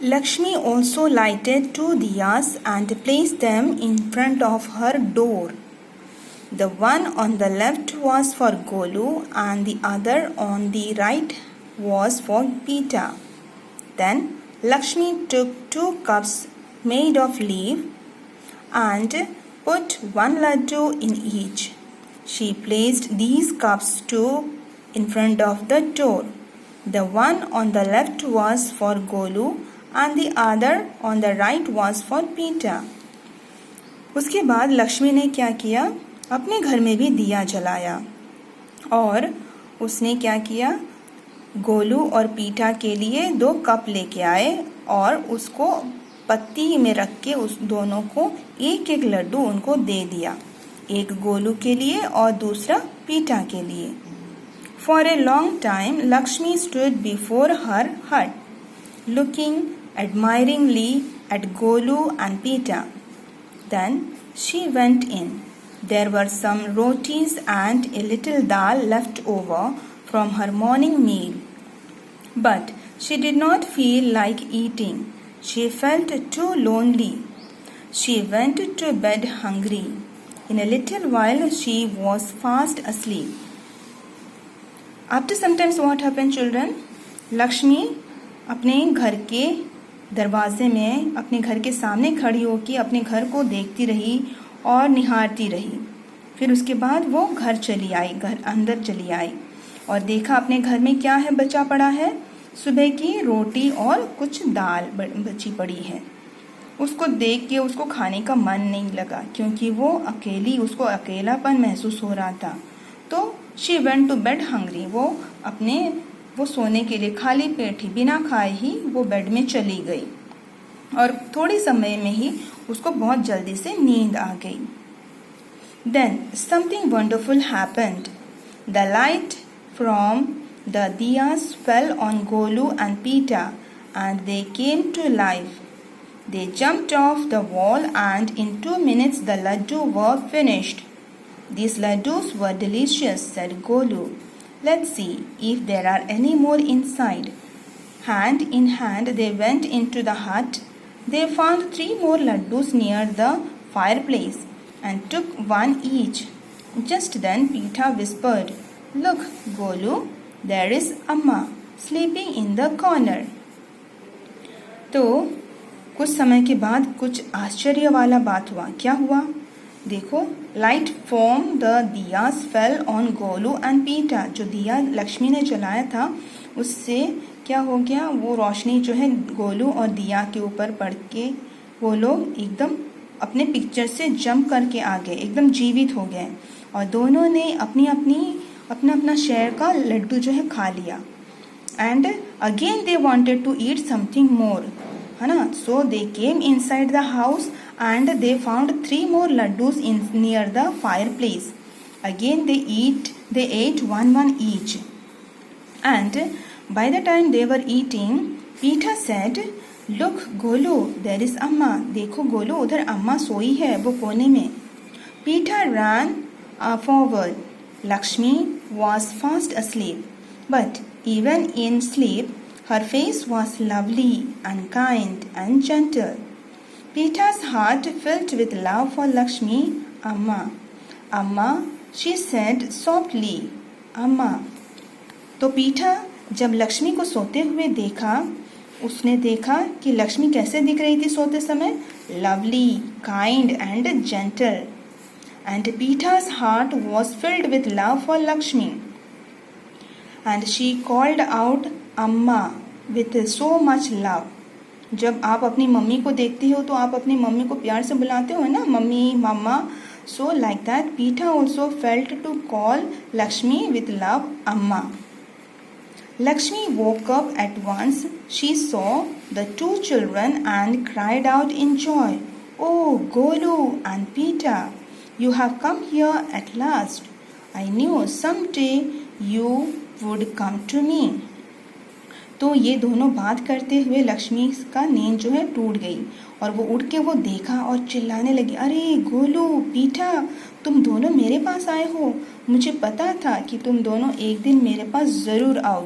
Lakshmi also lighted 2 diyas and placed them in front of her door. The one on the left was for Golu and the other on the right was for Pita. Then Lakshmi took 2 cups made of leaf and put 1 laddu in each. She placed these cups too in front of the door. The one on the left was for Golu and the other on the right was for Pita. उसके बाद लक्ष्मी ने क्या किया, अपने घर में भी दिया जलाया और उसने क्या किया, गोलू और पीठा के लिए 2 कप लेके आए और उसको पत्ती में रख के उस दोनों को एक एक लड्डू उनको दे दिया, एक गोलू के लिए और दूसरा पीठा के लिए. For a long time, Lakshmi stood before her hut, looking admiringly at Golu and Pita. Then she went in. There were some rotis and a little dal left over from her morning meal. But she did not feel like eating. She felt too lonely. She went to bed hungry. In a little while she was fast asleep. After some time what happened, children? Lakshmi अपने घर के दरवाजे में अपने घर के सामने खड़ी होकर अपने घर को देखती रही और निहारती रही. फिर उसके बाद वो घर चली आई, घर अंदर चली आई और देखा अपने घर में क्या है, बचा पड़ा है, सुबह की रोटी और कुछ दाल बची पड़ी है. उसको देख के उसको खाने का मन नहीं लगा क्योंकि वो अकेली, उसको अकेलापन महसूस हो रहा था. तो she went to bed hungry, वो सोने के लिए खाली पेट ही, बिना खाए ही वो बेड में चली गई और थोड़ी समय में ही उसको बहुत जल्दी से नींद आ गई. Then something wonderful happened. The light from the diyas fell on Golu and Pita and they came to life. They jumped off the wall and in 2 minutes the laddu were finished. These laddus were delicious, said Golu. Let's see if there are any more inside. Hand in hand they went into the hut. They found 3 more laddus near the fireplace and took 1 each. Just then Pita whispered, Look, Golu, there is Amma sleeping in the corner. तो कुछ समय के बाद कुछ आश्चर्य वाला बात हुआ. क्या हुआ? देखो, light from the diyas fell on Golu and पीटा. जो दिया लक्ष्मी ने जलाया था उससे क्या हो गया, वो रोशनी जो है गोलू और दिया के ऊपर पड़ के वो लोग एकदम अपने पिक्चर से जंप करके आ गए, एकदम जीवित हो गए और दोनों ने अपना शेयर का लड्डू जो है खा लिया. And again they wanted to eat something more, है ना. So they came inside the house and they found 3 more laddus near the fireplace. Again they ate one each. And by the time they were eating, Pita said, Look, Golu, there is Amma. देखो गोलू, उधर अम्मा सोई है वो कोने में. Pita ran forward. Lakshmi was fast asleep, but even in sleep, her face was lovely and kind and gentle. Pita's heart filled with love for Lakshmi. Amma, Amma, she said softly. Amma. तो पीठा जब लक्ष्मी को सोते हुए देखा, उसने देखा कि लक्ष्मी कैसे दिख रही थी सोते समय, lovely, kind and gentle. And Pita's heart was filled with love for Lakshmi. And she called out Amma with so much love. जब आप अपनी मम्मी को देखते हो तो आप अपनी मम्मी को प्यार से बुलाते हो ना, mummy, mamma. So like that पीठा also felt to call Lakshmi with love अम्मा. Lakshmi woke up at once. She saw the 2 children and cried out in joy, Oh, Golu and Pita, you have come here at last. I knew someday you would come to me. तो ये दोनों बात करते हुए लक्ष्मी का नींद जो है टूट गई और वो उठ के वो देखा और चिल्लाने लगी, अरे गोलू, पीठा, तुम दोनों मेरे पास आए हो. मुझे पता था कि तुम दोनों एक दिन मेरे पास ज़रूर आओगे.